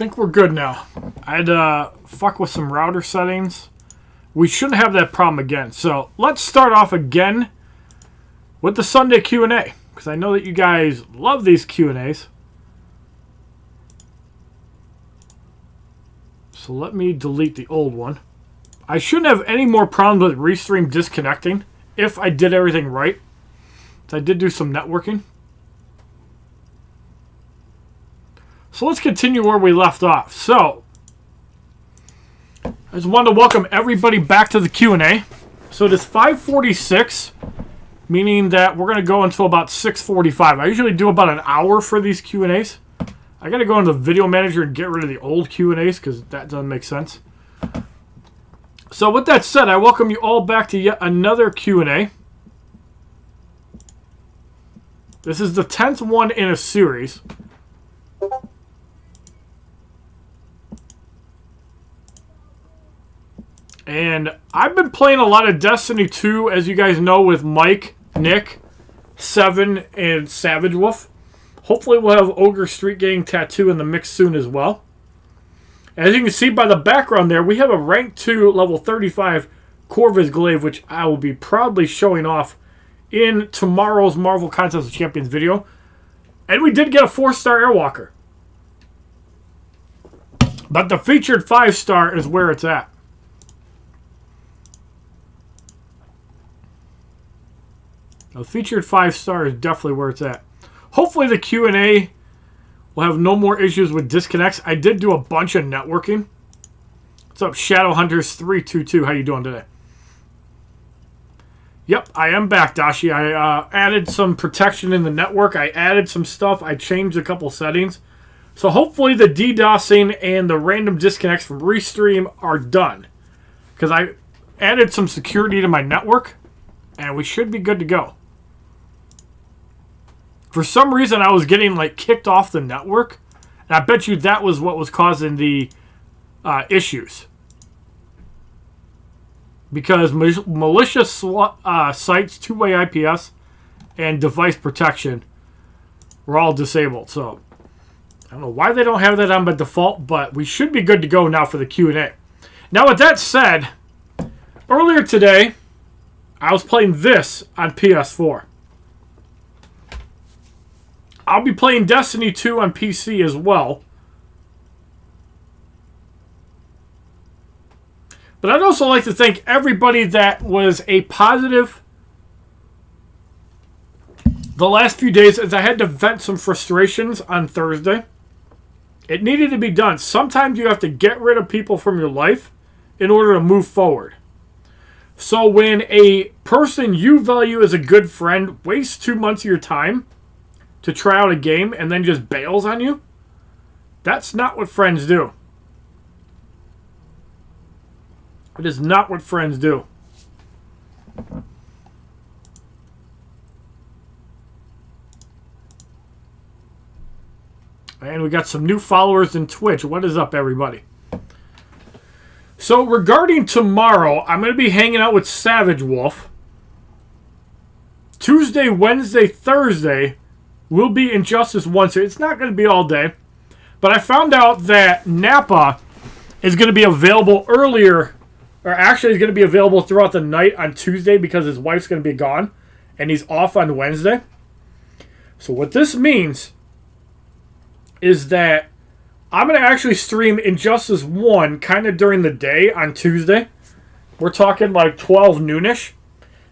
think we're good now. I had to fuck with some router settings. We shouldn't have that problem again. So let's start off again with the Sunday Q&A, because I know that you guys love these Q&As. So let me delete the old one. I shouldn't have any more problems with Restream disconnecting if I did everything right. So I did do some networking. So let's continue where we left off. So I just wanted to welcome everybody back to the Q&A. So it is 5:46, meaning that we're going to go until about 6:45. I usually do about an hour for these Q&As. I got to go into the video manager and get rid of the old Q&As because that doesn't make sense. So with that said, I welcome you all back to yet another Q&A. This is the 10th one in a series. And I've been playing a lot of Destiny 2, as you guys know, with Mike, Nick, Seven, and Savage Wolf. Hopefully we'll have Ogre Street Gang Tattoo in the mix soon as well. As you can see by the background there, we have a rank 2 level 35 Corvus Glaive, which I will be proudly showing off in tomorrow's Marvel Contest of Champions video. And we did get a 4-star Airwalker. But the featured 5-star is where it's at. The featured 5-star is definitely where it's at. Hopefully the Q&A will have no more issues with disconnects. I did do a bunch of networking. What's up, Shadowhunters322? How you doing today? Yep, I am back, Dashi. I added some protection in the network. I added some stuff. I changed a couple settings. So hopefully the DDoSing and the random disconnects from Restream are done. Because I added some security to my network. And we should be good to go. For some reason, I was getting like kicked off the network. And I bet you that was what was causing the issues. Because malicious sites, two-way IPS, and device protection were all disabled. So, I don't know why they don't have that on by default, but we should be good to go now for the Q&A. Now, with that said, earlier today, I was playing this on PS4. I'll be playing Destiny 2 on PC as well. But I'd also like to thank everybody that was a positive the last few days, as I had to vent some frustrations on Thursday. It needed to be done. Sometimes you have to get rid of people from your life in order to move forward. So when a person you value as a good friend wastes 2 months of your time to try out a game and then just bails on you, that's not what friends do. It is not what friends do. And we got some new followers in Twitch. What is up, everybody? So regarding tomorrow, I'm going to be hanging out with Savage Wolf. Tuesday, Wednesday, Thursday will be Injustice 1. So it's not going to be all day. But I found out that Napa is going to be available earlier, or actually is going to be available throughout the night on Tuesday because his wife's going to be gone. And he's off on Wednesday. So what this means is that I'm going to actually stream Injustice 1 kind of during the day on Tuesday. We're talking like 12 noonish.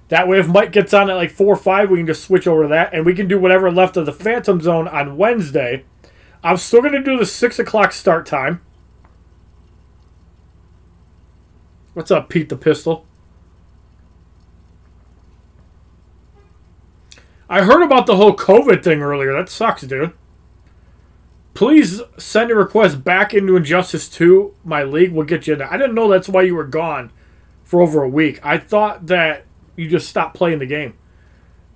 That way if Mike gets on at like 4 or 5, we can just switch over to that. And we can do whatever left of the Phantom Zone on Wednesday. I'm still going to do the 6 o'clock start time. What's up, Pete the Pistol? I heard about the whole COVID thing earlier. That sucks, dude. Please send a request back into Injustice 2. My league will get you in there. I didn't know that's why you were gone for over a week. I thought that you just stopped playing the game.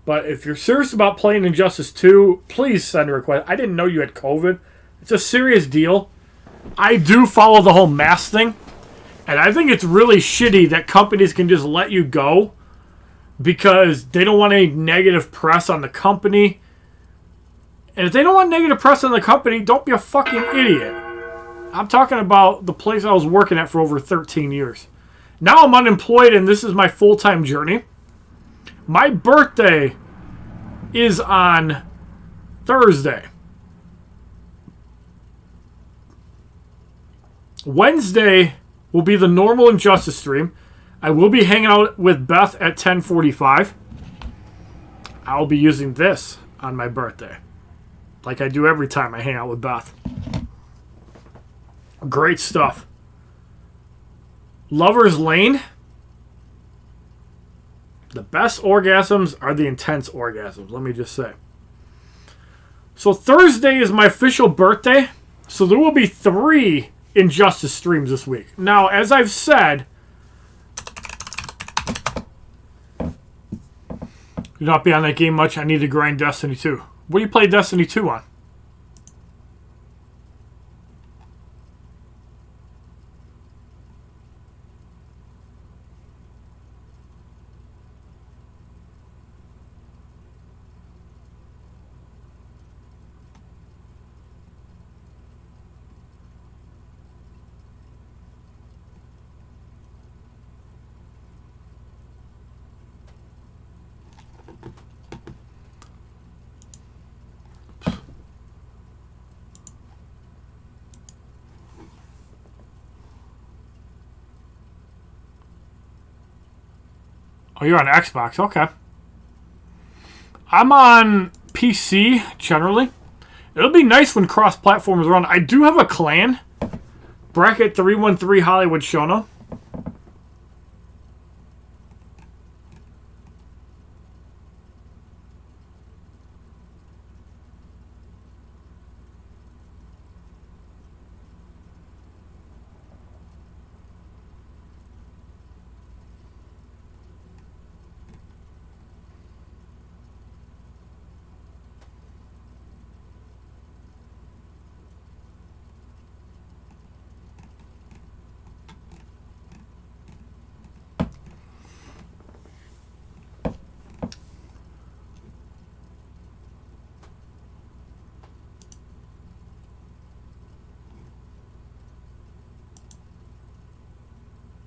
But if you're serious about playing Injustice 2, please send a request. I didn't know you had COVID. It's a serious deal. I do follow the whole mask thing. And I think it's really shitty that companies can just let you go because they don't want any negative press on the company. And if they don't want negative press on the company, don't be a fucking idiot. I'm talking about the place I was working at for over 13 years. Now I'm unemployed and this is my full-time journey. My birthday is on Thursday. Wednesday will be the normal Injustice stream. I will be hanging out with Beth at 10:45. I'll be using this on my birthday, like I do every time I hang out with Beth. Great stuff. Lover's Lane. The best orgasms are the intense orgasms, let me just say. So Thursday is my official birthday, so there will be 3 Injustice streams this week. Now, as I've said, do not be on that game much. I need to grind Destiny 2. What do you play Destiny 2 on? Oh, you're on Xbox. Okay. I'm on PC, generally. It'll be nice when cross-platforms run. I do have a clan. Bracket 313 HollywoodShono.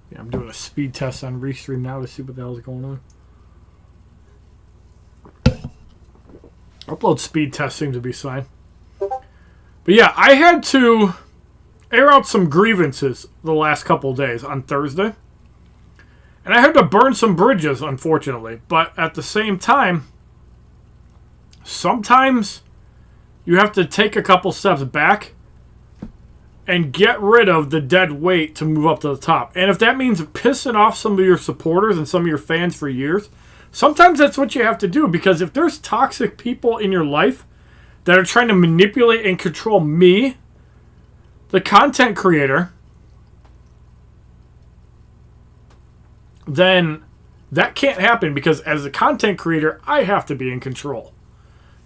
Yeah, I'm doing a speed test on Restream now to see what the hell is going on. Upload speed test seems to be fine. But yeah, I had to air out some grievances the last couple days on Thursday. And I had to burn some bridges, unfortunately. But at the same time, sometimes you have to take a couple steps back and get rid of the dead weight to move up to the top. And if that means pissing off some of your supporters and some of your fans for years, sometimes that's what you have to do. Because if there's toxic people in your life that are trying to manipulate and control me, the content creator, then that can't happen, because as a content creator, I have to be in control.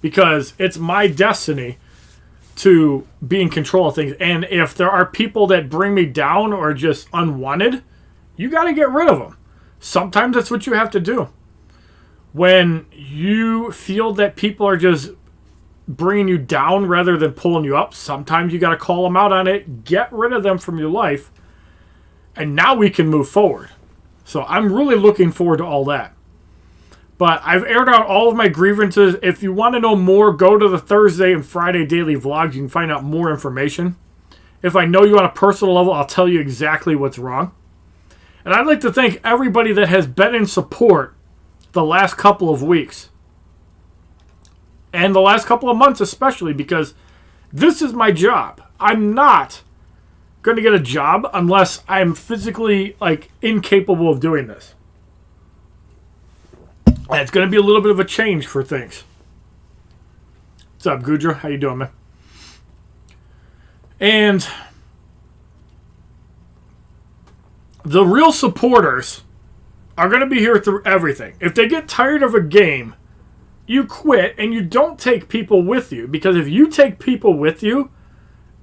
Because it's my destiny to be in control of things. And if there are people that bring me down or just unwanted, you got to get rid of them. Sometimes that's what you have to do. When you feel that people are just bringing you down rather than pulling you up, sometimes you got to call them out on it, get rid of them from your life, and now we can move forward. So I'm really looking forward to all that. But I've aired out all of my grievances. If you want to know more, go to the Thursday and Friday daily vlogs. You can find out more information. If I know you on a personal level, I'll tell you exactly what's wrong. And I'd like to thank everybody that has been in support the last couple of weeks. And the last couple of months especially, because this is my job. I'm not going to get a job unless I'm physically incapable of doing this. And it's going to be a little bit of a change for things. What's up, Gudra? How you doing, man? And the real supporters are going to be here through everything. If they get tired of a game, you quit and you don't take people with you. Because if you take people with you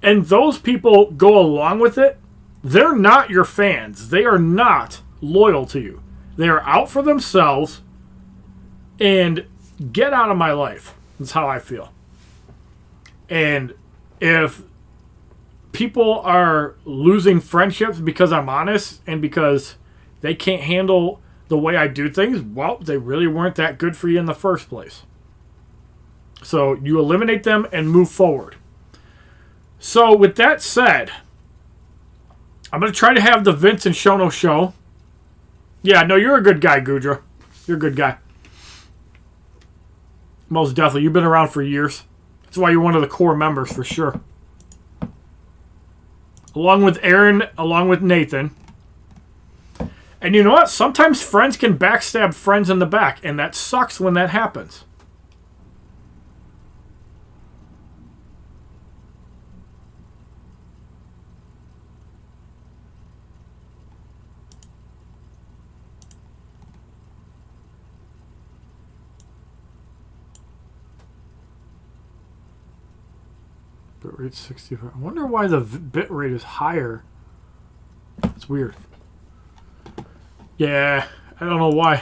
and those people go along with it, they're not your fans. They are not loyal to you. They are out for themselves. And get out of my life. That's how I feel. And if people are losing friendships because I'm honest and because they can't handle the way I do things, well, they really weren't that good for you in the first place. So you eliminate them and move forward. So with that said, I'm going to try to have the Vince and Shono show. Yeah, no, you're a good guy, Gudra. You're a good guy. Most definitely. You've been around for years. That's why you're one of the core members for sure. Along with Aaron, along with Nathan. And you know what? Sometimes friends can backstab friends in the back, and that sucks when that happens. Bitrate 65. I wonder why the bitrate is higher. It's weird. Yeah, I don't know why.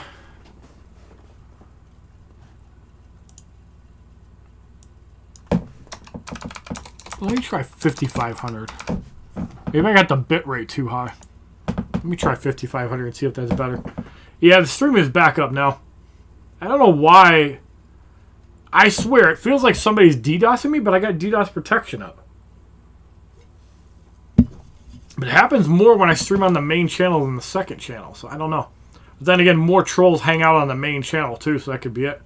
Let me try 5500. Maybe I got the bitrate too high. Let me try 5500 and see if that's better. Yeah, the stream is back up now. I don't know why. I swear, it feels like somebody's DDoSing me, but I got DDoS protection up. But it happens more when I stream on the main channel than the second channel, so I don't know. But then again, more trolls hang out on the main channel too, so that could be it.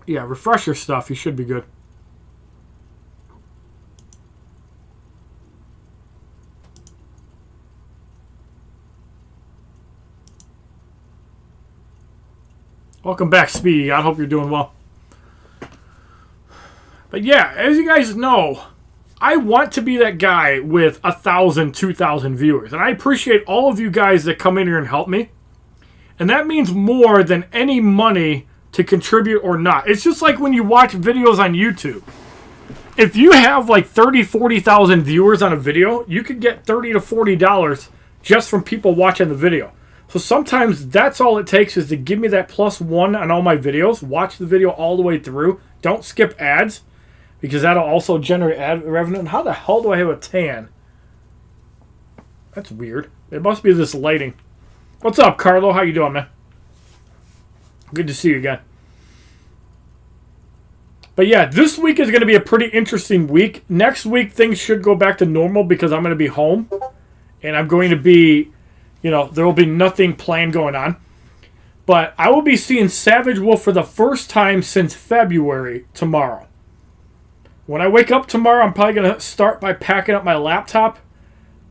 Yeah, refresh your stuff. You should be good. Welcome back, Speedy. I hope you're doing well. But yeah, as you guys know, I want to be that guy with 1,000, 2,000 viewers. And I appreciate all of you guys that come in here and help me. And that means more than any money to contribute or not. It's just like when you watch videos on YouTube. If you have like 30, 40,000 viewers on a video, you could get $30 to $40 just from people watching the video. So sometimes that's all it takes is to give me that +1 on all my videos. Watch the video all the way through. Don't skip ads because that'll also generate ad revenue. And how the hell do I have a tan? That's weird. It must be this lighting. What's up, Carlo? How you doing, man? Good to see you again. But yeah, this week is going to be a pretty interesting week. Next week, things should go back to normal because I'm going to be home. And I'm going to be... You know, there will be nothing planned going on. But I will be seeing Savage Wolf for the first time since February tomorrow. When I wake up tomorrow, I'm probably going to start by packing up my laptop,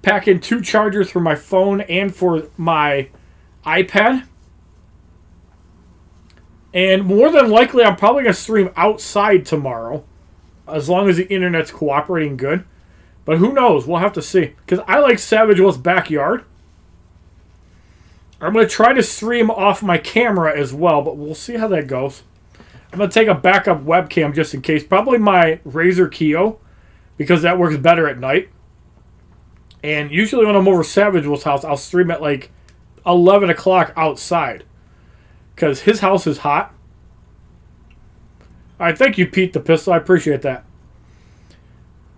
packing 2 chargers for my phone and for my iPad. And more than likely, I'm probably going to stream outside tomorrow, as long as the internet's cooperating good. But who knows? We'll have to see. Because I like Savage Wolf's backyard. I'm going to try to stream off my camera as well, but we'll see how that goes. I'm going to take a backup webcam just in case. Probably my Razer Keo, because that works better at night. And usually when I'm over Savage Wolf's house, I'll stream at like 11 o'clock outside. Because his house is hot. Alright, thank you, Pete the Pistol. I appreciate that.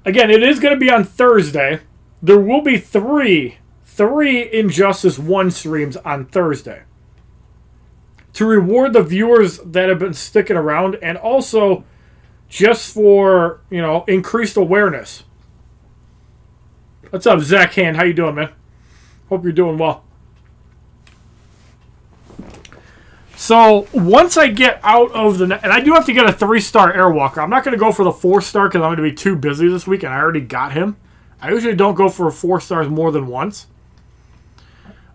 Again, it is going to be on Thursday. There will be three Injustice 1 streams on Thursday. To reward the viewers that have been sticking around and also just for, you know, increased awareness. What's up, Zach Hand? How you doing, man? Hope you're doing well. So, once I get out of the... And I do have to get a 3-star Airwalker. I'm not going to go for the 4-star because I'm going to be too busy this week and I already got him. I usually don't go for 4 stars more than once.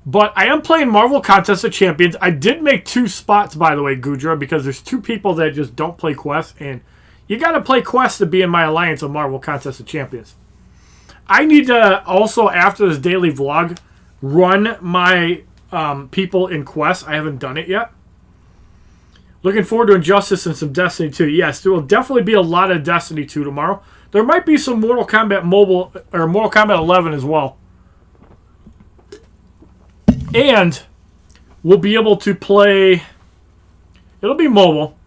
But I am playing Marvel Contest of Champions. I did make 2 spots, by the way, Gudra, because there's 2 people that just don't play Quest. And you got to play Quest to be in my alliance of Marvel Contest of Champions. I need to also, after this daily vlog, run my people in Quest. I haven't done it yet. Looking forward to Injustice and some Destiny 2. Yes, there will definitely be a lot of Destiny 2 tomorrow. There might be some Mortal Kombat Mobile, or Mortal Kombat 11 as well. And we'll be able to play... It'll be mobile.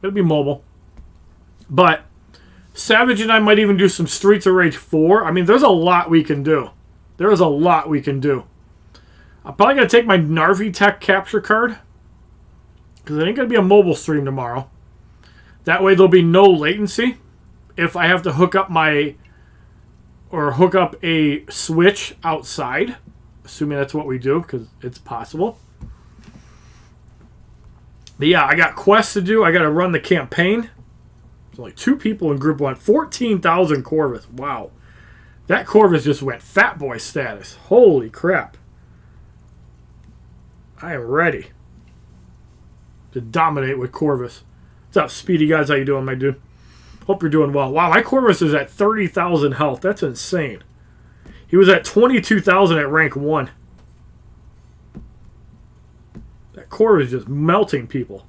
It'll be mobile. But Savage and I might even do some Streets of Rage 4. I mean, there's a lot we can do. There is a lot we can do. I'm probably going to take my Narvi Tech capture card, because it ain't going to be a mobile stream tomorrow. That way there'll be no latency if I have to hook up a Switch outside, assuming that's what we do, because it's possible. But yeah, I got quests to do. I got to run the campaign. There's only 2 people in Group 1. 14,000 Corvus. Wow. That Corvus just went fat boy status. Holy crap. I am ready to dominate with Corvus. What's up, Speedy guys? How you doing, my dude? Hope you're doing well. Wow, my Corvus is at 30,000 health. That's insane. He was at 22,000 at rank 1. That Corvus is just melting people.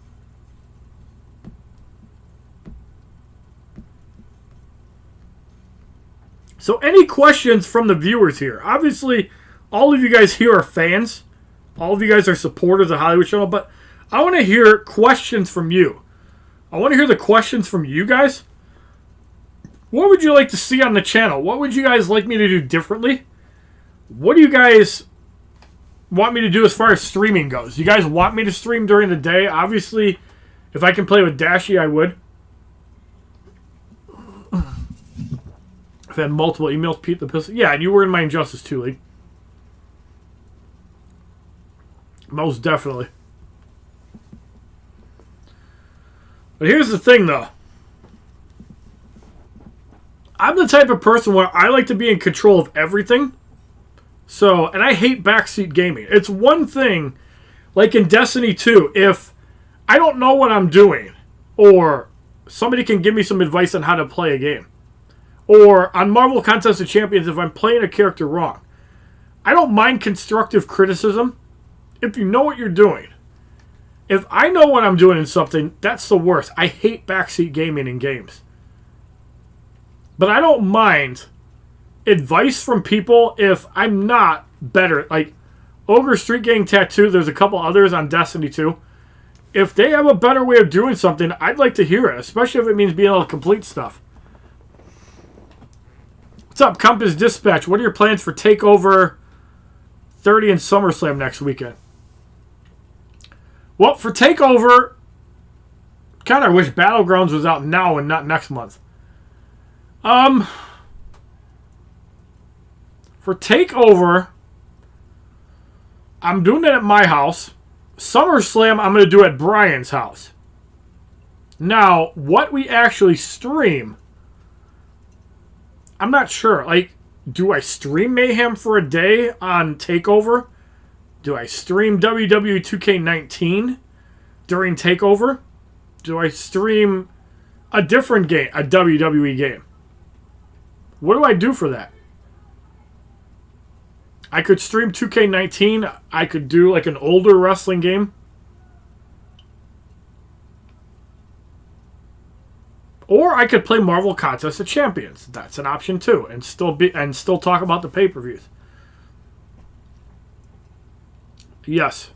So any questions from the viewers here? Obviously, all of you guys here are fans. All of you guys are supporters of HollywoodShono, but I want to hear questions from you. I want to hear the questions from you guys. What would you like to see on the channel? What would you guys like me to do differently? What do you guys want me to do as far as streaming goes? You guys want me to stream during the day? Obviously, if I can play with Dashy, I would. I've had multiple emails, Pete the Pistol. Yeah, and you were in my Injustice 2 league. Most definitely. But here's the thing, though. I'm the type of person where I like to be in control of everything. So, and I hate backseat gaming. It's one thing, like in Destiny 2, if I don't know what I'm doing, or somebody can give me some advice on how to play a game, or on Marvel Contest of Champions, if I'm playing a character wrong, I don't mind constructive criticism if you know what you're doing. If I know what I'm doing in something, that's the worst. I hate backseat gaming in games. But I don't mind advice from people if I'm not better. Like Ogre Street Gang Tattoo, there's a couple others on Destiny 2. If they have a better way of doing something, I'd like to hear it, especially if it means being able to complete stuff. What's up, Compass Dispatch? What are your plans for TakeOver 30 and SummerSlam next weekend? Well, for TakeOver, kind of wish Battlegrounds was out now and not next month. For TakeOver, I'm doing it at my house. SummerSlam, I'm going to do at Brian's house. Now, what we actually stream, I'm not sure. Like, do I stream Mayhem for a day on TakeOver? Do I stream WWE 2K19 during TakeOver? Do I stream a different game, a WWE game? What do I do for that? I could stream 2K19. I could do like an older wrestling game. Or I could play Marvel Contest of Champions. That's an option too, and still talk about the pay-per-views. Yes.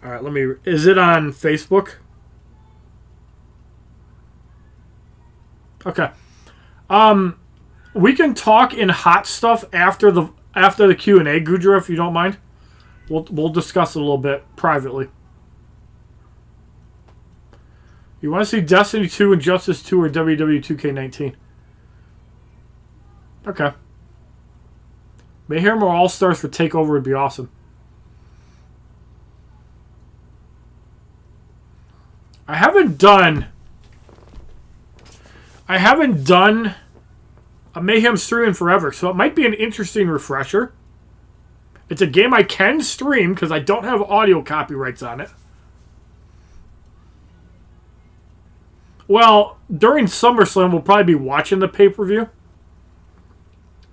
All right, let me. Is it on Facebook? Okay. We can talk in hot stuff after the Q&A, Gudra, if you don't mind. We'll discuss it a little bit privately. You want to see Destiny 2, Injustice 2, or WWE 2K19? Okay. Mayhem or All-Stars for TakeOver would be awesome. I haven't done a Mayhem stream in forever, so it might be an interesting refresher. It's a game I can stream because I don't have audio copyrights on it. Well, during SummerSlam, we'll probably be watching the pay-per-view.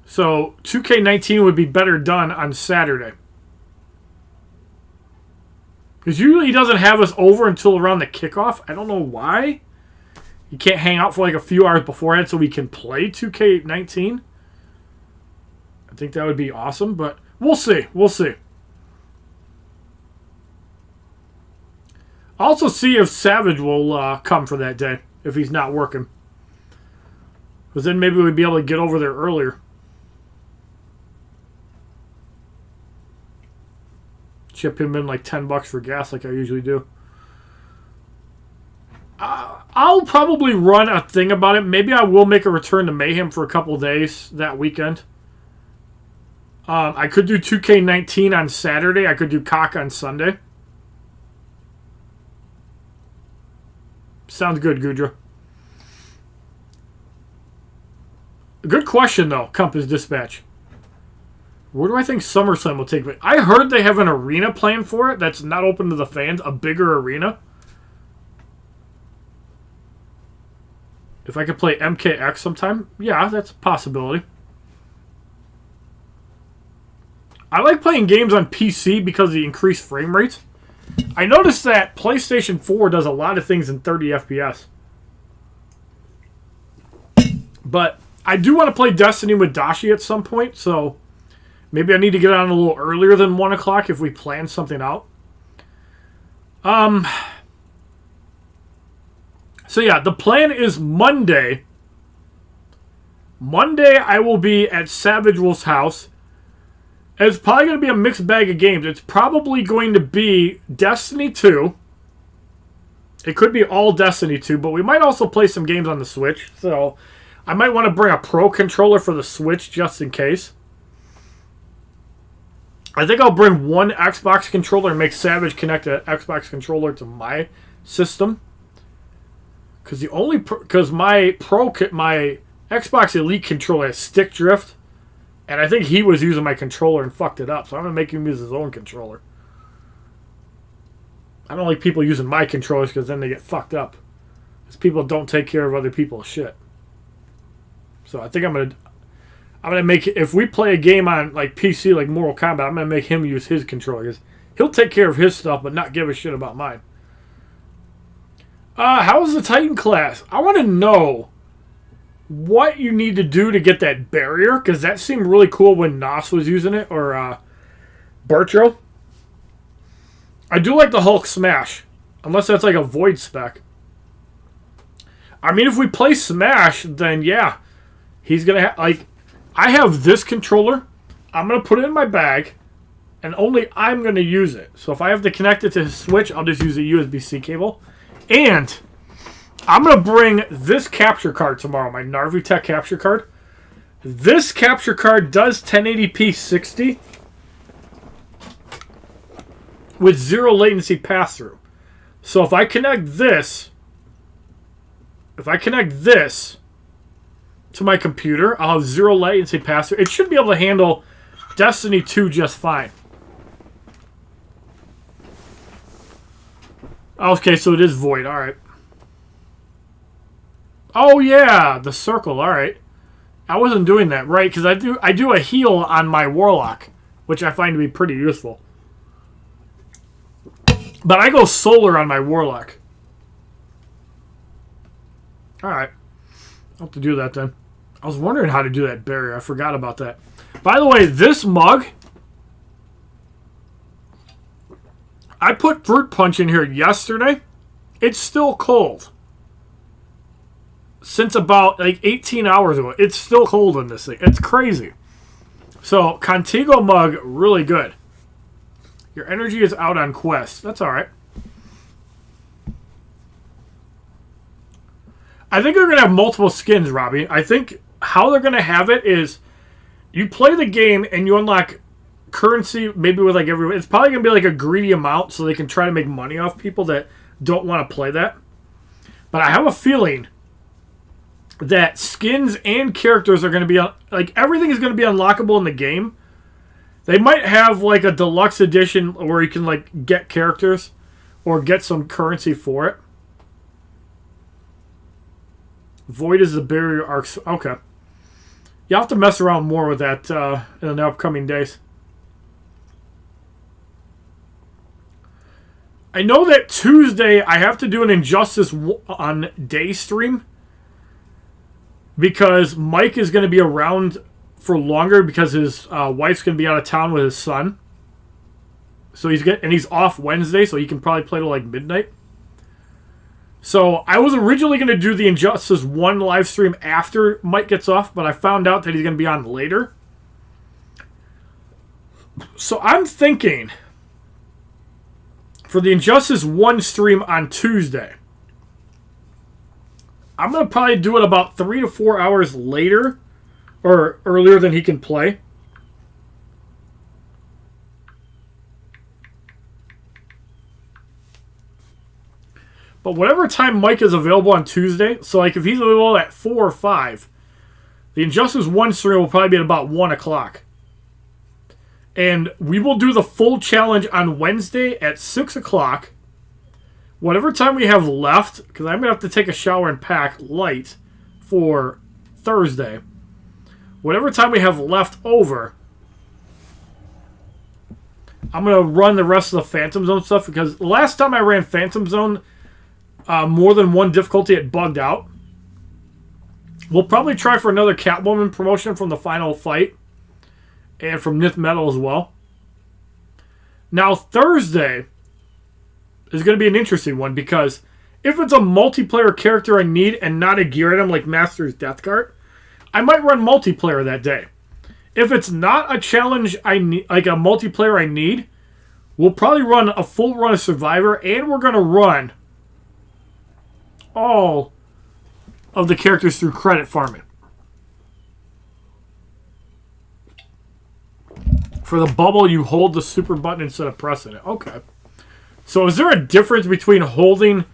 So 2K19 would be better done on Saturday. Because usually he doesn't have us over until around the kickoff. I don't know why. You can't hang out for like a few hours beforehand so we can play 2K19. I think that would be awesome, but we'll see. We'll see. Also see if Savage will come for that day if he's not working. Because then maybe we'd be able to get over there earlier. Chip him in like $10 for gas like I usually do. I'll probably run a thing about it. Maybe I will make a return to Mayhem for a couple days that weekend. I could do 2K19 on Saturday. I could do Cock on Sunday. Sounds good, Gudra. Good question, though, Compass Dispatch. Where do I think SummerSlam will take place? I heard they have an arena plan for it that's not open to the fans, a bigger arena. If I could play MKX sometime, yeah, that's a possibility. I like playing games on PC because of the increased frame rates. I noticed that PlayStation 4 does a lot of things in 30 FPS. But I do want to play Destiny with Dashi at some point, so maybe I need to get on a little earlier than 1 o'clock if we plan something out. So yeah, the plan is Monday. Monday I will be at Savage Wolf's house. It's probably going to be a mixed bag of games. It's probably going to be Destiny 2. It could be all Destiny 2, but we might also play some games on the Switch. So I might want to bring a Pro controller for the Switch just in case. I think I'll bring one Xbox controller and make Savage connect an Xbox controller to my system. Because my Xbox Elite controller has stick drift. And I think he was using my controller and fucked it up. So I'm going to make him use his own controller. I don't like people using my controllers because then they get fucked up. Because people don't take care of other people's shit. So I think I'm gonna make, if we play a game on like PC like Mortal Kombat, I'm gonna make him use his controller. Because he'll take care of his stuff but not give a shit about mine. How is the Titan class? I want to know what you need to do to get that barrier, because that seemed really cool when Nos was using it, or Bertro. I do like the Hulk Smash, unless that's like a Void spec. I mean, if we play Smash, then yeah, he's going to have, like, I have this controller, I'm going to put it in my bag, and only I'm going to use it. So if I have to connect it to his Switch, I'll just use a USB-C cable. And I'm going to bring this capture card tomorrow, my Narvitech capture card. This capture card does 1080p 60 with 0 latency pass-through. So if I connect this to my computer, I'll have 0 latency pass-through. It should be able to handle Destiny 2 just fine. Okay, so it is Void. All right. Oh yeah, the circle. All right. I wasn't doing that right because I do a heal on my Warlock, which I find to be pretty useful. But I go solar on my Warlock. All right. I'll have to do that then. I was wondering how to do that barrier. I forgot about that. By the way, this mug, I put Fruit Punch in here yesterday. It's still cold. Since about like 18 hours ago. It's still cold in this thing. It's crazy. So, Contigo mug, really good. Your energy is out on quest. That's alright. I think they're going to have multiple skins, Robbie. I think how they're going to have it is you play the game and you unlock currency, maybe with like every... It's probably going to be like a greedy amount so they can try to make money off people that don't want to play that. But I have a feeling that skins and characters are going to be... Like, everything is going to be unlockable in the game. They might have like a deluxe edition where you can like get characters or get some currency for it. Void is the barrier arc. Okay. You'll have to mess around more with that in the upcoming days. I know that Tuesday I have to do an Injustice on day stream because Mike is going to be around for longer because his wife's going to be out of town with his son. So he's off Wednesday, so he can probably play till like midnight. So I was originally going to do the Injustice 1 live stream after Mike gets off, but I found out that he's going to be on later. So I'm thinking for the Injustice 1 stream on Tuesday, I'm going to probably do it about 3 to 4 hours later or earlier than he can play. But whatever time Mike is available on Tuesday, so like if he's available at 4 or 5, the Injustice 1 stream will probably be at about 1 o'clock. And we will do the full challenge on Wednesday at 6 o'clock. Whatever time we have left, because I'm going to have to take a shower and pack light for Thursday. Whatever time we have left over, I'm going to run the rest of the Phantom Zone stuff, because the last time I ran Phantom Zone, more than one difficulty, it bugged out. We'll probably try for another Catwoman promotion from the final fight. And from Nith Metal as well. Now, Thursday is going to be an interesting one, because if it's a multiplayer character I need and not a gear item like Master's Death Guard, I might run multiplayer that day. If it's not a challenge I need, like a multiplayer I need, we'll probably run a full run of Survivor, and we're going to run all of the characters through credit farming. For the bubble, you hold the super button instead of pressing it. Okay. So is there a difference between holding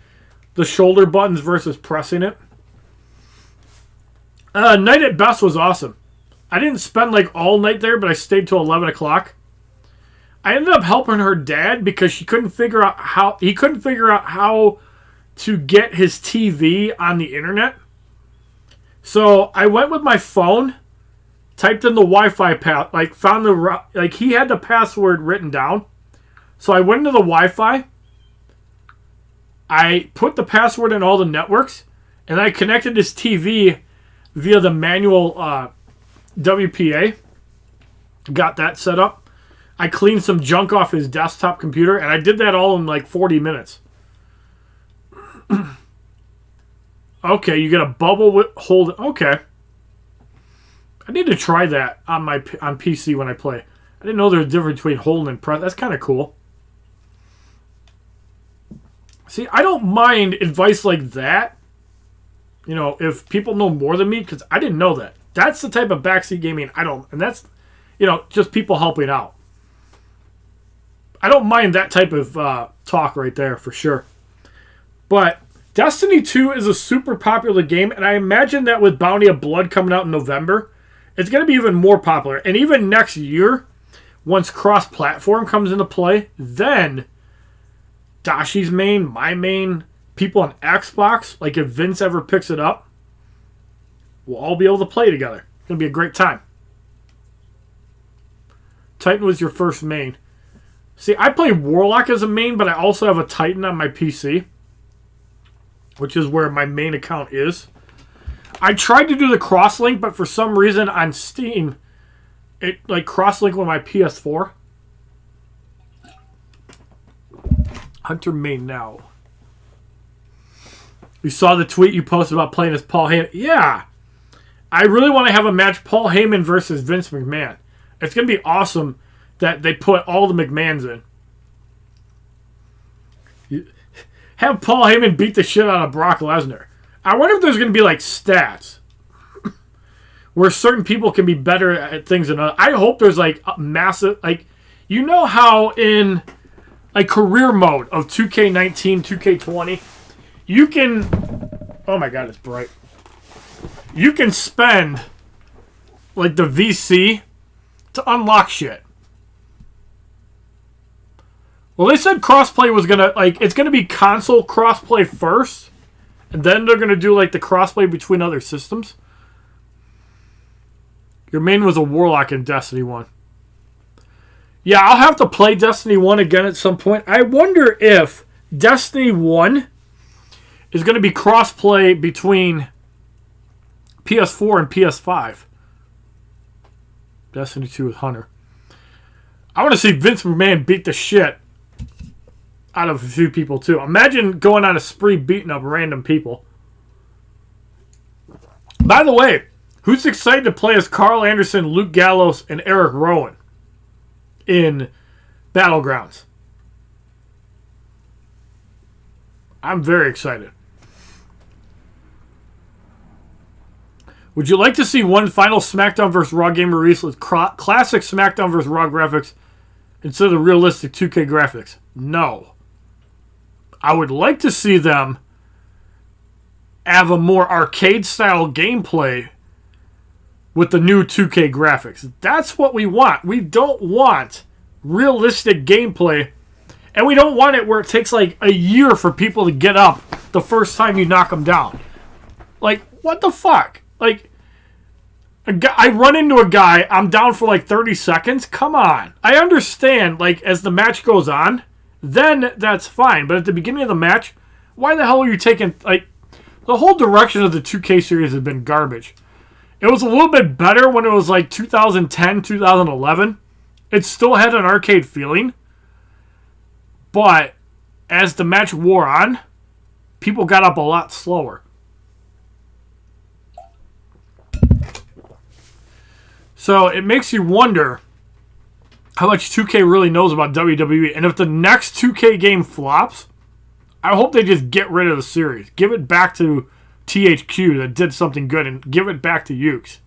the shoulder buttons versus pressing it? Night at Best was awesome. I didn't spend like all night there, but I stayed till 11 o'clock. I ended up helping her dad because he couldn't figure out how to get his TV on the internet. So I went with my phone, typed in the Wi-Fi path, found he had the password written down. So I went into the Wi-Fi. I put the password in all the networks, and I connected his TV via the manual WPA. Got that set up. I cleaned some junk off his desktop computer, and I did that all in like 40 minutes. Okay, you get a bubble with hold. Okay. I need to try that on PC when I play. I didn't know there was a difference between holding and press. That's kind of cool. See, I don't mind advice like that. You know, if people know more than me, because I didn't know that. That's the type of backseat gaming I don't. And that's, just people helping out. I don't mind that type of talk right there for sure. But Destiny 2 is a super popular game, and I imagine that with Bounty of Blood coming out in November, it's going to be even more popular. And even next year, once cross-platform comes into play, then Dashi's main, my main, people on Xbox, like if Vince ever picks it up, we'll all be able to play together. It's going to be a great time. Titan was your first main. See, I play Warlock as a main, but I also have a Titan on my PC, which is where my main account is. I tried to do the cross-link, but for some reason on Steam, it cross-linked with my PS4. Hunter main now. You saw the tweet you posted about playing as Paul Heyman. Yeah. I really want to have a match Paul Heyman versus Vince McMahon. It's going to be awesome that they put all the McMahons in. Have Paul Heyman beat the shit out of Brock Lesnar. I wonder if there's going to be stats where certain people can be better at things than others. I hope there's a massive, how in career mode of 2K19, 2K20, you can, oh my god, it's bright. You can spend the VC to unlock shit. Well, they said crossplay was going to, it's going to be console crossplay first, and then they're going to do, the crossplay between other systems. Your main was a Warlock in Destiny 1. Yeah, I'll have to play Destiny 1 again at some point. I wonder if Destiny 1 is going to be crossplay between PS4 and PS5. Destiny 2 with Hunter. I want to see Vince McMahon beat the shit out of a few people, too. Imagine going on a spree beating up random people. By the way, who's excited to play as Carl Anderson, Luke Gallows, and Eric Rowan in Battlegrounds? I'm very excited. Would you like to see one final SmackDown vs. Raw game release with classic SmackDown vs. Raw graphics instead of realistic 2K graphics? No. I would like to see them have a more arcade-style gameplay with the new 2K graphics. That's what we want. We don't want realistic gameplay, and we don't want it where it takes like a year for people to get up the first time you knock them down. Like, what the fuck? Like, I run into a guy, I'm down for like 30 seconds. Come on. I understand, like, as the match goes on, then that's fine. But at the beginning of the match, why the hell are you taking, like, the whole direction of the 2K series has been garbage. It was a little bit better when it was like 2010, 2011. It still had an arcade feeling. But as the match wore on, people got up a lot slower. So it makes you wonder how much 2K really knows about WWE. And if the next 2K game flops, I hope they just get rid of the series. Give it back to THQ that did something good and give it back to Ukes.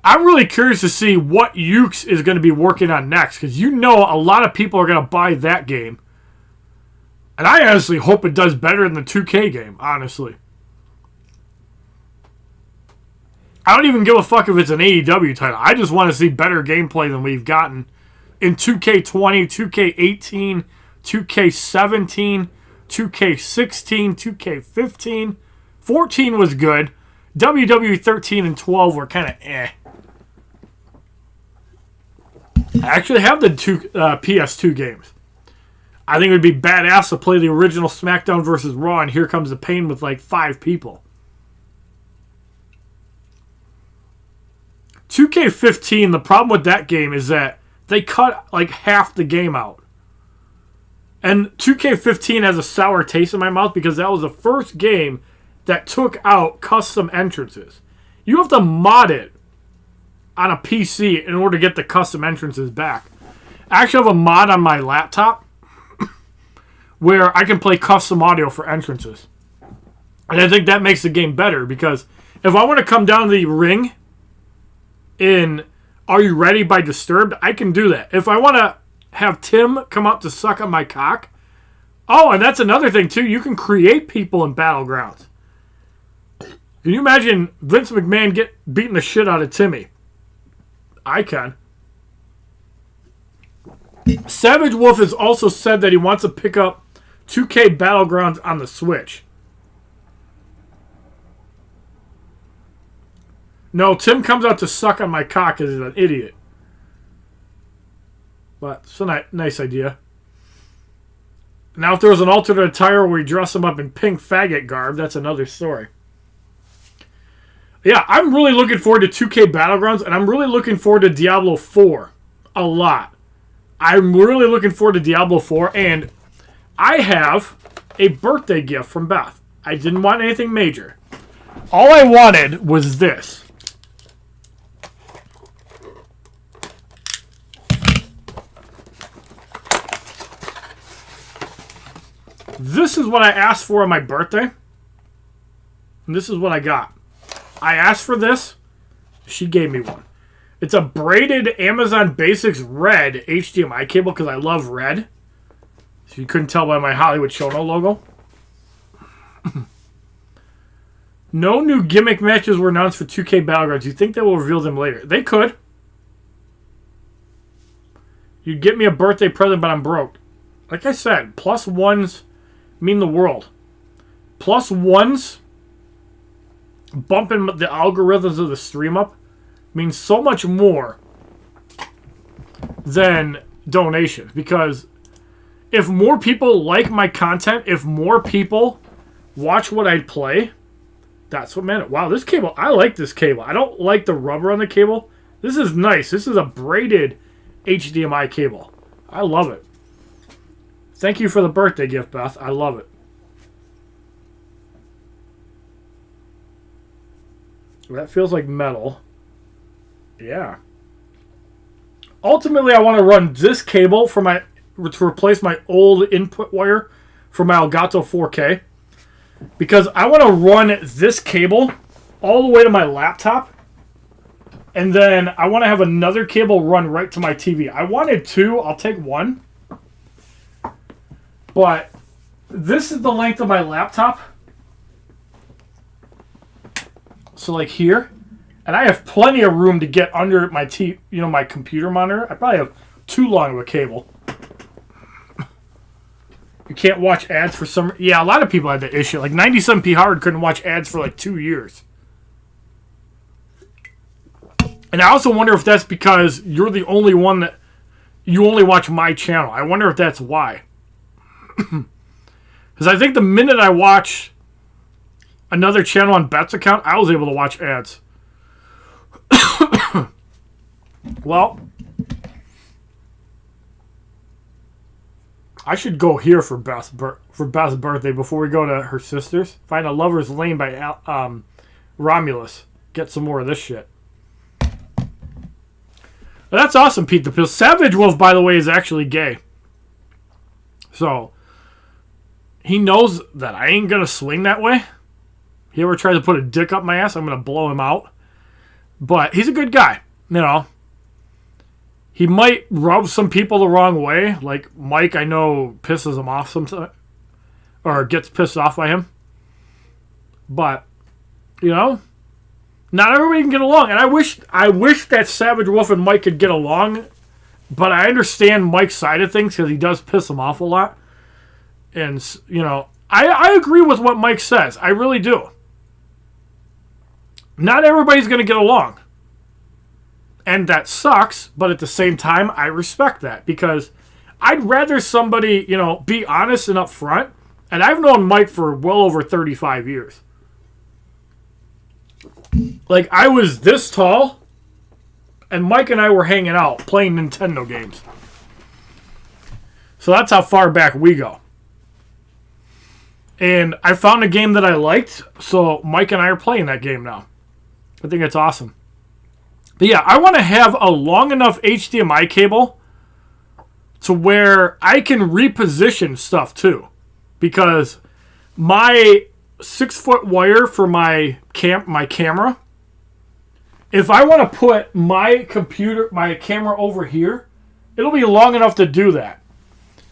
I'm really curious to see what Ukes is going to be working on next, because you know a lot of people are going to buy that game. And I honestly hope it does better than the 2K game, honestly. I don't even give a fuck if it's an AEW title. I just want to see better gameplay than we've gotten in 2K20, 2K18, 2K17, 2K16, 2K15. 14 was good. WWE 13 and 12 were kind of eh. I actually have the PS2 games. I think it would be badass to play the original SmackDown vs. Raw, and Here Comes the Pain with like 5 people. 2K15, the problem with that game is that they cut like half the game out. And 2K15 has a sour taste in my mouth because that was the first game that took out custom entrances. You have to mod it on a PC in order to get the custom entrances back. I actually have a mod on my laptop where I can play custom audio for entrances. And I think that makes the game better because if I want to come down to the ring in Are You Ready by Disturbed, I can do that. If I want to have Tim come up to suck on my cock. Oh, and that's another thing, too. You can create people in Battlegrounds. Can you imagine Vince McMahon beating the shit out of Timmy? I can. Savage Wolf has also said that he wants to pick up 2K Battlegrounds on the Switch. No, Tim comes out to suck on my cock because he's an idiot. But it's a nice idea. Now, if there was an alternate attire where we dress him up in pink faggot garb, that's another story. Yeah, I'm really looking forward to 2K Battlegrounds, and I'm really looking forward to Diablo 4 a lot. I'm really looking forward to Diablo 4, and I have a birthday gift from Beth. I didn't want anything major. All I wanted was this. This is what I asked for on my birthday. And this is what I got. I asked for this. She gave me one. It's a braided Amazon Basics red HDMI cable because I love red. So you couldn't tell by my HollywoodShono logo. No new gimmick matches were announced for 2K Battlegrounds. You think they will reveal them later? They could. You'd get me a birthday present, but I'm broke. Like I said, plus ones mean the world. Plus ones bumping the algorithms of the stream up means so much more than donations. Because if more people like my content, if more people watch what I play, that's what meant it. Wow, this cable, I like this cable. I don't like the rubber on the cable. This is nice. This is a braided HDMI cable. I love it. Thank you for the birthday gift, Beth. I love it. That feels like metal. Yeah. Ultimately, I want to run this cable to replace my old input wire for my Elgato 4K. Because I want to run this cable all the way to my laptop. And then I want to have another cable run right to my TV. I wanted two. I'll take one. But this is the length of my laptop. So like here. And I have plenty of room to get under my my computer monitor. I probably have too long of a cable. You can't watch ads for some... Yeah, a lot of people had that issue. Like 97P Howard couldn't watch ads for like 2 years. And I also wonder if that's because you're the only one that... You only watch my channel. I wonder if that's why. Because I think the minute I watch another channel on Beth's account, I was able to watch ads. Well, I should go here for Beth's birthday before we go to her sister's. Find a Lover's Lane by Romulus. Get some more of this shit. But that's awesome, Pete the Pill. Savage Wolf, by the way, is actually gay. So, he knows that I ain't going to swing that way. He ever tries to put a dick up my ass, I'm going to blow him out. But he's a good guy, you know. He might rub some people the wrong way. Like Mike, I know, pisses him off sometimes. Or gets pissed off by him. But, you know, not everybody can get along. And I wish that Savage Wolf and Mike could get along. But I understand Mike's side of things because he does piss him off a lot. And, you know, I agree with what Mike says. I really do. Not everybody's going to get along. And that sucks, but at the same time, I respect that. Because I'd rather somebody, you know, be honest and upfront. And I've known Mike for well over 35 years. Like, I was this tall, and Mike and I were hanging out, playing Nintendo games. So that's how far back we go. And I found a game that I liked, so Mike and I are playing that game now. I think it's awesome. But yeah, I want to have a long enough HDMI cable to where I can reposition stuff too. Because my 6-foot wire for my camera, if I want to put my camera over here, it'll be long enough to do that.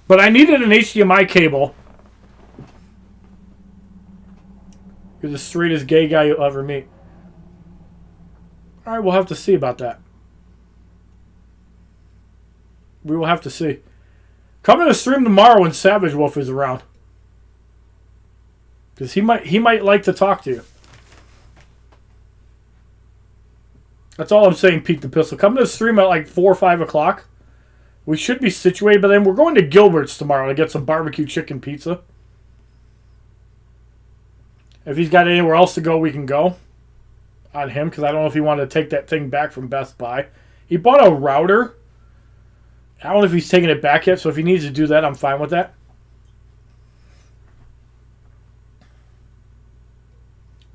But I needed an HDMI cable. You're the straightest gay guy you'll ever meet. Alright, we'll have to see about that. We will have to see. Come to the stream tomorrow when Savage Wolf is around. Because he might like to talk to you. That's all I'm saying, Pete the Pistol. Come to the stream at like 4 or 5 o'clock. We should be situated, but then we're going to Gilbert's tomorrow to get some barbecue chicken pizza. If he's got anywhere else to go, we can go on him, because I don't know if he wanted to take that thing back from Best Buy. He bought a router. I don't know if he's taking it back yet, so if he needs to do that, I'm fine with that.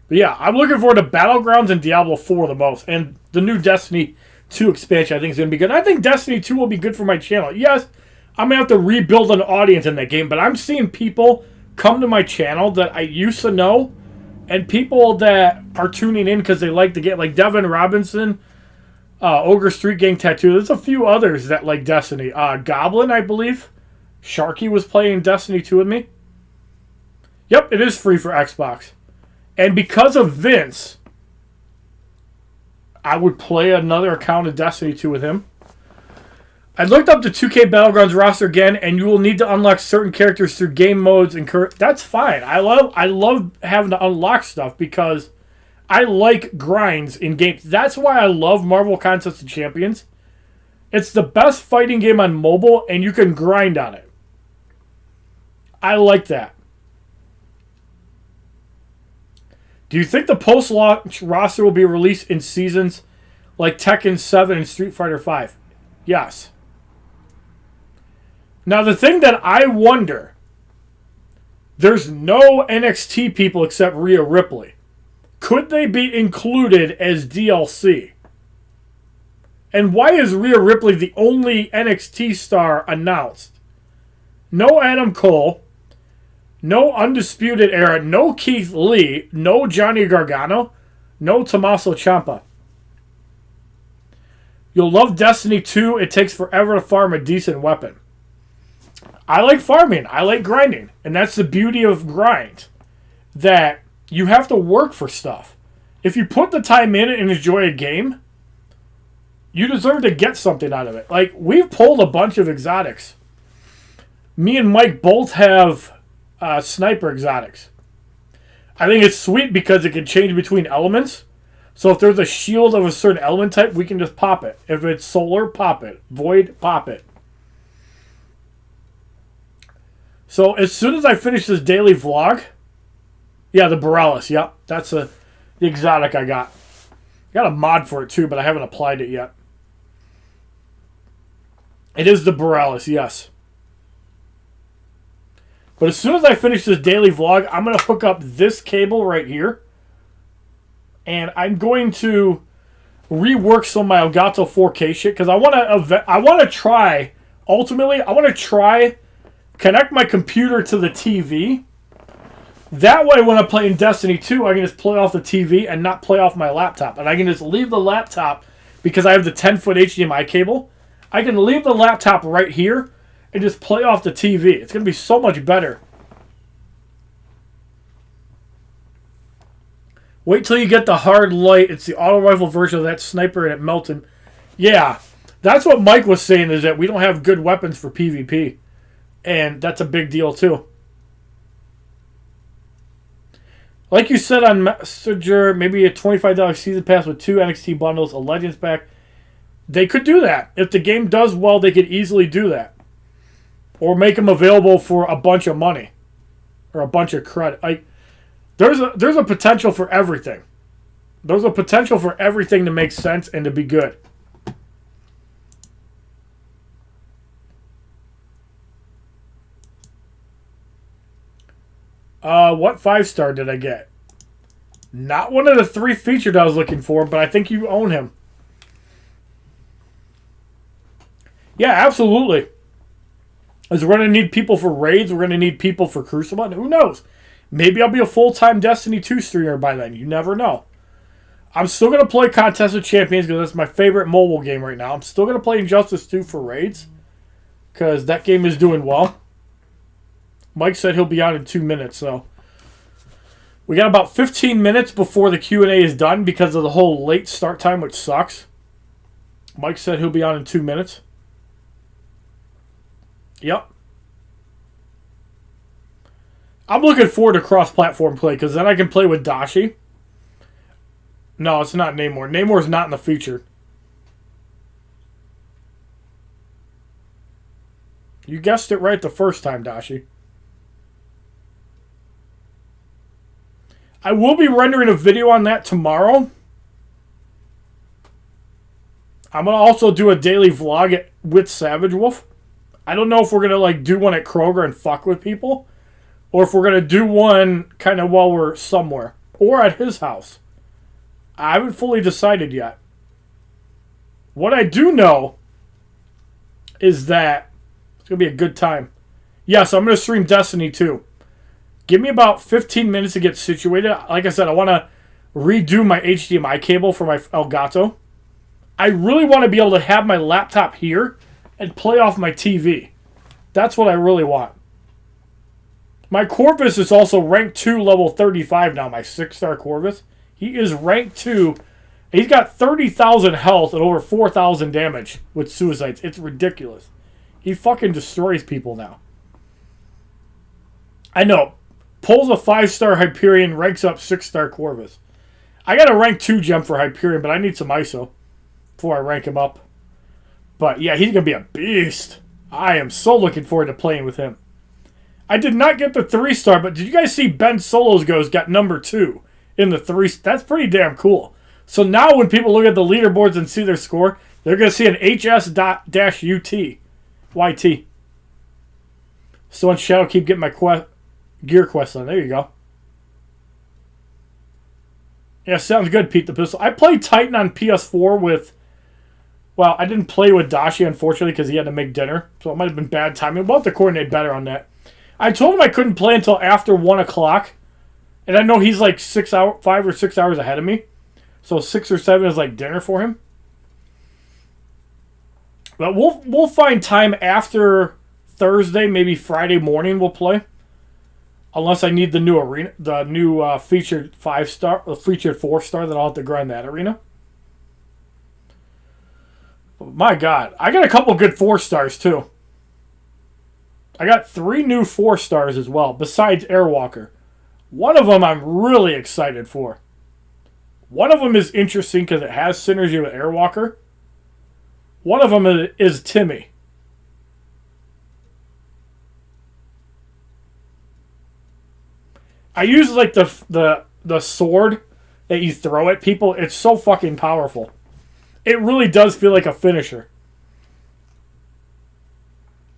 But yeah, I'm looking forward to Battlegrounds and Diablo 4 the most. And the new Destiny 2 expansion I think is going to be good. I think Destiny 2 will be good for my channel. Yes, I'm going to have to rebuild an audience in that game, but I'm seeing people come to my channel that I used to know, and people that are tuning in because they like the game, like Devin Robinson, Ogre Street Gang Tattoo. There's a few others that like Destiny. Goblin, I believe. Sharky was playing Destiny 2 with me. Yep, it is free for Xbox. And because of Vince, I would play another account of Destiny 2 with him. I looked up the 2K Battlegrounds roster again, and you will need to unlock certain characters through game modes and that's fine. I love having to unlock stuff because I like grinds in games. That's why I love Marvel Contest of Champions. It's the best fighting game on mobile, and you can grind on it. I like that. Do you think the post-launch roster will be released in seasons like Tekken 7 and Street Fighter 5? Yes. Now, the thing that I wonder, there's no NXT people except Rhea Ripley. Could they be included as DLC? And why is Rhea Ripley the only NXT star announced? No Adam Cole, no Undisputed Era, no Keith Lee, no Johnny Gargano, no Tommaso Ciampa. You'll love Destiny 2. It takes forever to farm a decent weapon. I like farming. I like grinding. And that's the beauty of grind. That you have to work for stuff. If you put the time in and enjoy a game, you deserve to get something out of it. Like, we've pulled a bunch of exotics. Me and Mike both have sniper exotics. I think it's sweet because it can change between elements. So if there's a shield of a certain element type, we can just pop it. If it's solar, pop it. Void, pop it. So as soon as I finish this daily vlog, yeah, the Borellis, yep, that's the exotic I got. I got a mod for it too, but I haven't applied it yet. It is the Borellis, yes. But as soon as I finish this daily vlog, I'm going to hook up this cable right here. And I'm going to rework some of my Elgato 4K shit. Because I want to try, ultimately, I want to try connect my computer to the TV. That way, when I'm playing Destiny 2, I can just play off the TV and not play off my laptop. And I can just leave the laptop, because I have the 10-foot HDMI cable. I can leave the laptop right here and just play off the TV. It's going to be so much better. Wait till you get the hard light. It's the auto rifle version of that sniper and it melted. Yeah, that's what Mike was saying, is that we don't have good weapons for PvP. And that's a big deal too. Like you said on Messenger, maybe a $25 season pass with 2 NXT bundles, a Legends pack. They could do that. If the game does well, they could easily do that. Or make them available for a bunch of money. Or a bunch of credit. There's a potential for everything. There's a potential for everything to make sense and to be good. What 5-star did I get? Not one of the 3 featured I was looking for, but I think you own him. Yeah, absolutely. Because we're going to need people for raids. We're going to need people for Crucible. And who knows? Maybe I'll be a full-time Destiny 2 streamer by then. You never know. I'm still going to play Contest of Champions because that's my favorite mobile game right now. I'm still going to play Injustice 2 for raids because that game is doing well. Mike said he'll be on in 2 minutes, so we got about 15 minutes before the Q&A is done because of the whole late start time, which sucks. Mike said he'll be on in 2 minutes. Yep. I'm looking forward to cross-platform play because then I can play with Dashi. No, it's not Namor. Namor's not in the feature. You guessed it right the first time, Dashi. I will be rendering a video on that tomorrow. I'm going to also do a daily vlog with Savage Wolf. I don't know if we're going to do one at Kroger and fuck with people. Or if we're going to do one kind of while we're somewhere. Or at his house. I haven't fully decided yet. What I do know is that it's going to be a good time. Yes, I'm going to stream Destiny 2. Give me about 15 minutes to get situated. Like I said, I want to redo my HDMI cable for my Elgato. I really want to be able to have my laptop here and play off my TV. That's what I really want. My Corvus is also rank 2, level 35 now, my 6-star Corvus. He is rank 2. He's got 30,000 health and over 4,000 damage with suicides. It's ridiculous. He fucking destroys people now. I know. Pulls a 5-star Hyperion, ranks up 6-star Corvus. I got a rank 2 gem for Hyperion, but I need some ISO before I rank him up. But yeah, he's going to be a beast. I am so looking forward to playing with him. I did not get the 3-star, but did you guys see Ben Solo's got number 2 in the 3? That's pretty damn cool. So now when people look at the leaderboards and see their score, they're going to see an HS.-UT. YT. So on Shadow, keep getting my gear quest on. There you go. Yeah, sounds good, Pete the Pistol. I played Titan on PS4 with... Well, I didn't play with Dashi, unfortunately, because he had to make dinner. So it might have been bad timing. We'll have to coordinate better on that. I told him I couldn't play until after 1 o'clock. And I know he's like 5 or 6 hours ahead of me. So 6 or 7 is like dinner for him. But we'll find time after Thursday, maybe Friday morning we'll play. Unless I need the new arena, the new featured 5-star, featured 4-star that I'll have to grind that arena. But my God, I got a couple good 4-stars too. I got 3 new 4-stars as well, besides Airwalker. One of them I'm really excited for. One of them is interesting because it has synergy with Airwalker. One of them is Timmy. I use like the sword that you throw at people. It's so fucking powerful. It really does feel like a finisher.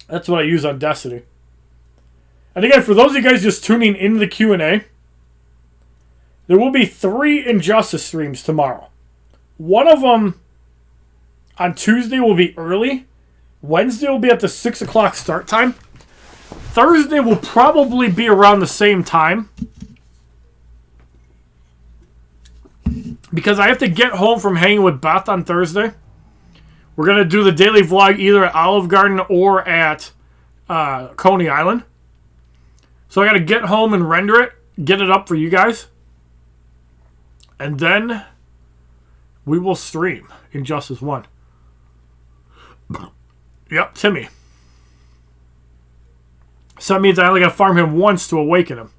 That's what I use on Destiny. And again, for those of you guys just tuning into the Q&A, there will be 3 Injustice streams tomorrow. One of them on Tuesday will be early. Wednesday will be at the 6 o'clock start time. Thursday will probably be around the same time. Because I have to get home from hanging with Beth on Thursday. We're going to do the daily vlog either at Olive Garden or at Coney Island. So I got to get home and render it, get it up for you guys. And then we will stream Injustice 1. Yep, Timmy. So that means I only got to farm him once to awaken him.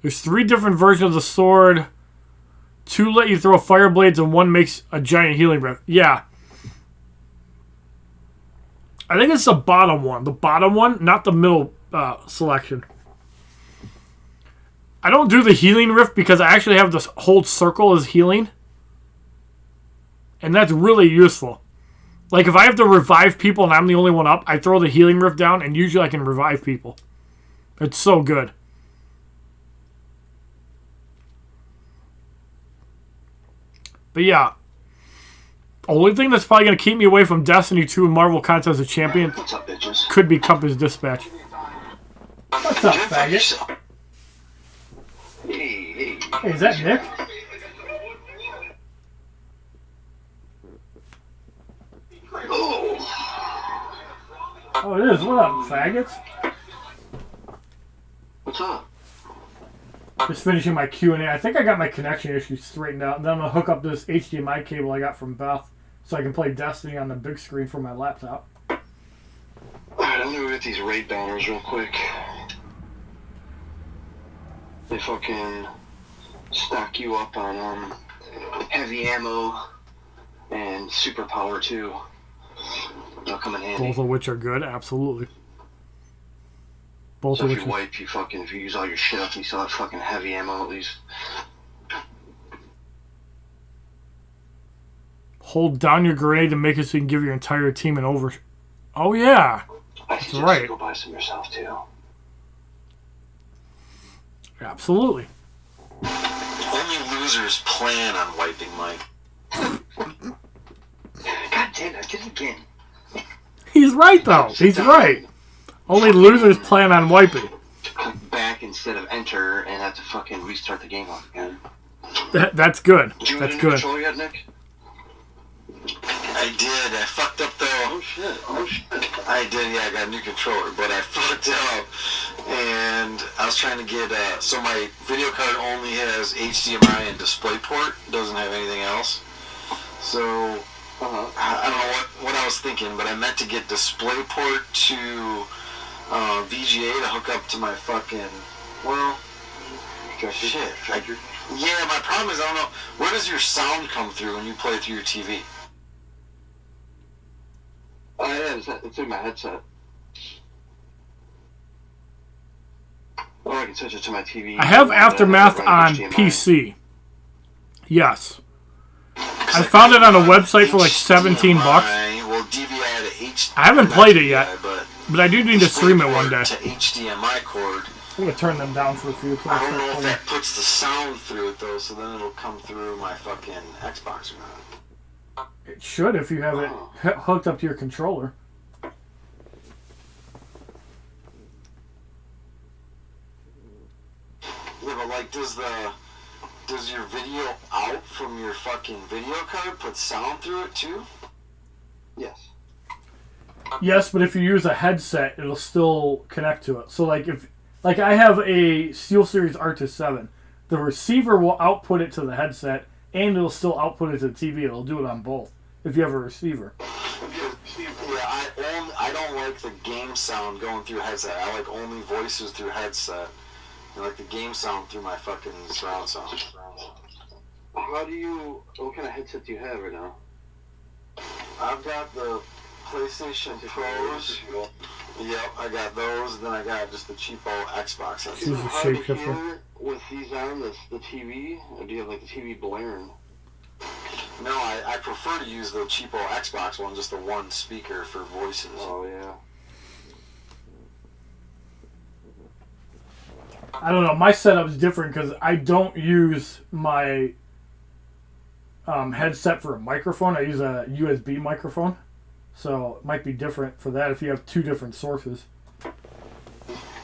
There's 3 different versions of the sword. 2 let you throw fire blades and 1 makes a giant healing rift. Yeah. I think it's the bottom one. The bottom one, not the middle selection. I don't do the healing rift because I actually have this whole circle as healing. And that's really useful. Like if I have to revive people and I'm the only one up, I throw the healing rift down and usually I can revive people. It's so good. But yeah. Only thing that's probably going to keep me away from Destiny 2 and Marvel Contest of Champions could be Compass Dispatch. What's up, faggot? Hey, is that Nick? Oh, it is. What up, faggots? What's up? Just finishing my Q&A. I think I got my connection issues straightened out. And then I'm going to hook up this HDMI cable I got from Beth so I can play Destiny on the big screen from my laptop. Alright, I'm going to get these raid banners real quick. They fucking stack you up on heavy ammo and superpower too. They'll come in handy. Both of which are good, absolutely. Both so of if which you wipe, if you use all your shit up and you still have fucking heavy ammo at least. Hold down your grenade to make it so you can give your entire team an over... Oh, yeah. I suggest you go buy some yourself, too. Absolutely. Only losers plan on wiping, Mike. God damn it, I did it again. He's right, though. He's right. Only losers plan on wiping. Click back instead of enter and have to fucking restart the game off again. That's good. Did you That's get a good. controller yet, Nick? I did. I fucked up though. Oh shit. I did, yeah, I got a new controller, but I fucked up. And I was trying to get, so my video card only has HDMI and DisplayPort. Doesn't have anything else. So, I don't know what I was thinking, but I meant to get DisplayPort to VGA to hook up to my fucking, well, shit. Yeah, my problem is I don't know, where does your sound come through when you play through your TV? Oh yeah, it's in my headset. Or I can switch it to my TV. I have Aftermath on PC. Yes. I I found it on a website for like $17. Well, DVI to H. I haven't played it yet, but I do need to stream it one day. To HDMI cord. I'm gonna turn them down for a few. I don't know if that puts the sound through it though, so then it'll come through my fucking Xbox or not. It should if you have it hooked up to your controller. Yeah, but like, does your video out from your fucking video card put sound through it too? Yes. Yes, but if you use a headset, it'll still connect to it. So like like I have a SteelSeries Arctis 7, the receiver will output it to the headset, and it'll still output it to the TV. It'll do it on both if you have a receiver. Yeah, I don't like the game sound going through headset. I like only voices through headset. I like the game sound through my fucking surround sound. What kind of headset do you have right now? I've got the PlayStation Pros. Yep, I got those. Then I got just the cheapo Xbox headset. Is it hard to hear with these on the TV? Or do you have like the TV blaring? No, I prefer to use the cheapo Xbox one, just the one speaker for voices. Oh, yeah. I don't know. My setup's different because I don't use my headset for a microphone. I use a USB microphone. So it might be different for that if you have two different sources. Right,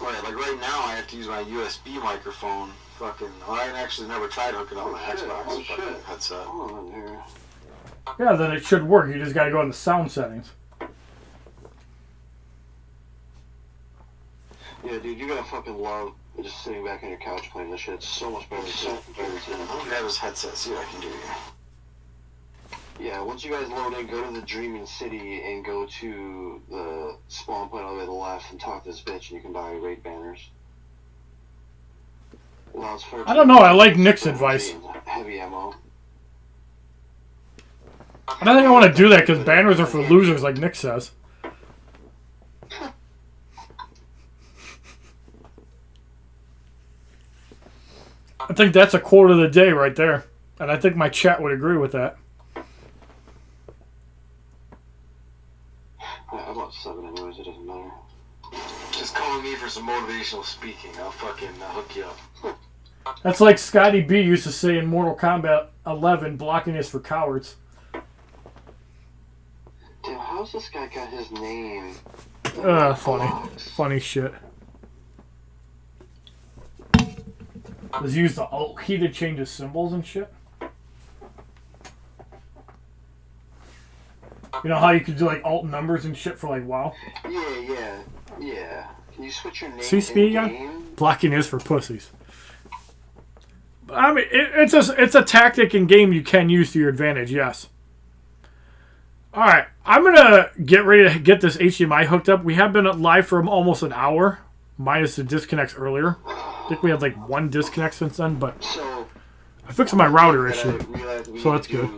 like right now I have to use my USB microphone. I actually never tried hooking up my Xbox headset. Yeah, then it should work. You just gotta go in the sound settings. Yeah, dude, you gotta fucking love just sitting back on your couch playing this shit. It's so much better than grab his headset, see what I can do here. Yeah, once you guys load in, go to the Dreaming City and go to the spawn point all the way to the left and talk to this bitch and you can buy raid banners. I don't know, I like Nick's advice. Heavy ammo. I don't think I want to do that because banners are for losers like Nick says. I think that's a quote of the day right there. And I think my chat would agree with that. I'm about 7 anyways, it doesn't matter. Just call me for some motivational speaking. I'll fucking hook you up. That's like Scotty B used to say in Mortal Kombat 11, blocking is for cowards. Damn, how's this guy got his name? Funny. Funny shit. Does he use the alt key to change his symbols and shit? You know how you could do like alt numbers and shit for like WoW? Yeah. Can you switch your name? See speed again? Blocking is for pussies. I mean, it's a tactic in game you can use to your advantage, yes. Alright, I'm going to get ready to get this HDMI hooked up. We have been live for almost an hour, minus the disconnects earlier. I think we had like one disconnect since then, but I fixed my router issue, so that's good.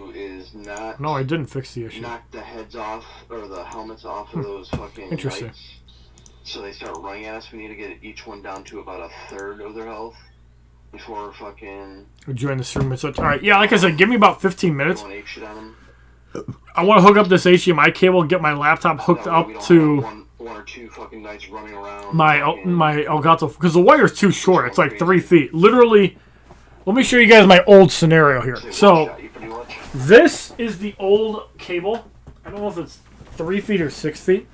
No, I didn't fix the issue. Knock the heads off, or the helmets off of those fucking Interesting. lights, so they start running at us. We need to get each one down to about 1/3 of their health before fucking... Join the stream. Alright, yeah, like I said, give me about 15 minutes. Going ape shit on them. I want to hook up this HDMI cable, get my laptop hooked up to one or two fucking knights running around. my Elgato, because the wire's too short. It's like 3 feet. Literally, let me show you guys my old scenario here. So, this is the old cable. I don't know if it's 3 feet or 6 feet,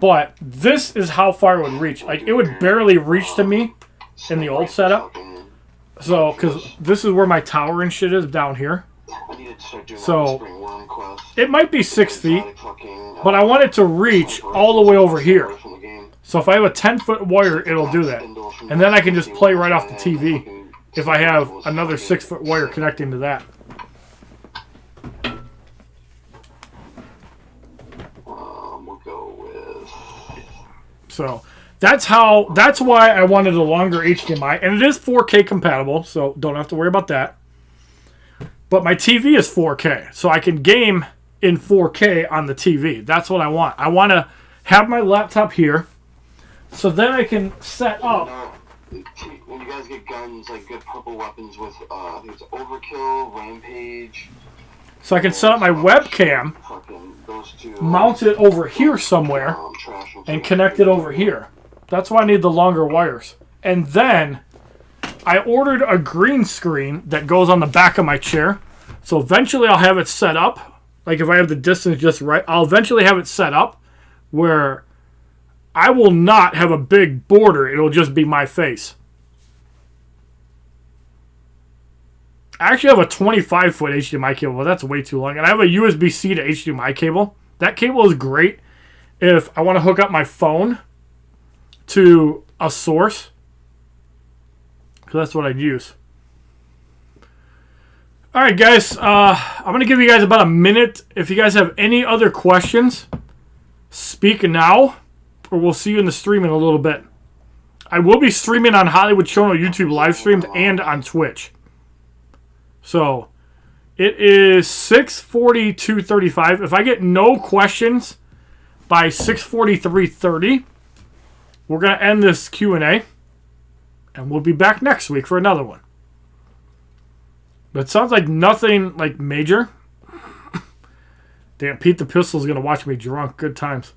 but this is how far it would reach. Like, it would barely reach to me in the old setup. So, because this is where my tower and shit is down here. So, it might be 6 feet, but I want it to reach all the way over here. So if I have a 10-foot wire, it'll do that. And then I can just play right off the TV if I have another 6-foot wire connecting to that. So that's why I wanted a longer HDMI, and it is 4K compatible, so don't have to worry about that. But my TV is 4K, so I can game in 4K on the TV. That's what I want. I want to have my laptop here, so then I can set up. When you guys get guns, like good purple weapons with, I think it's Overkill, Rampage, So I can set up my webcam, mount it over here somewhere, and connect it over here. That's why I need the longer wires. And then I ordered a green screen that goes on the back of my chair. So eventually I'll have it set up. Like if I have the distance just right, I'll eventually have it set up where I will not have a big border. It'll just be my face. I actually have a 25-foot HDMI cable, but that's way too long. And I have a USB-C to HDMI cable. That cable is great if I want to hook up my phone to a source. Because that's what I'd use. Alright guys, I'm going to give you guys about a minute. If you guys have any other questions, speak now, or we'll see you in the stream in a little bit. I will be streaming on HollywoodShono YouTube live streams and on Twitch. So, it is 6:42:35. If I get no questions by 6:43:30, we're going to end this Q&A. And we'll be back next week for another one. But it sounds like nothing like major. Damn, Pete the Pistol's going to watch me drunk. Good times.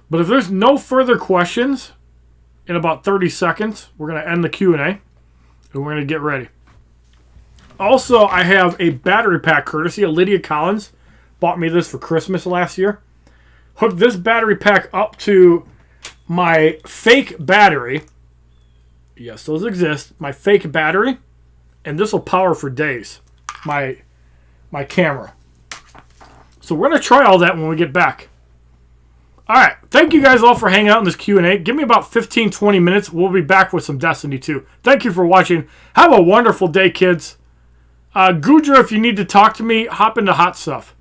But if there's no further questions, in about 30 seconds, we're going to end the Q&A. And we're going to get ready. Also, I have a battery pack courtesy of Lydia Collins. Bought me this for Christmas last year. Hooked this battery pack up to my fake battery. Yes, those exist. My fake battery. And this will power for days. My camera. So we're going to try all that when we get back. Alright, thank you guys all for hanging out in this Q&A. Give me about 15-20 minutes. We'll be back with some Destiny 2. Thank you for watching. Have a wonderful day, kids. Gudra, if you need to talk to me, hop into Hot Stuff.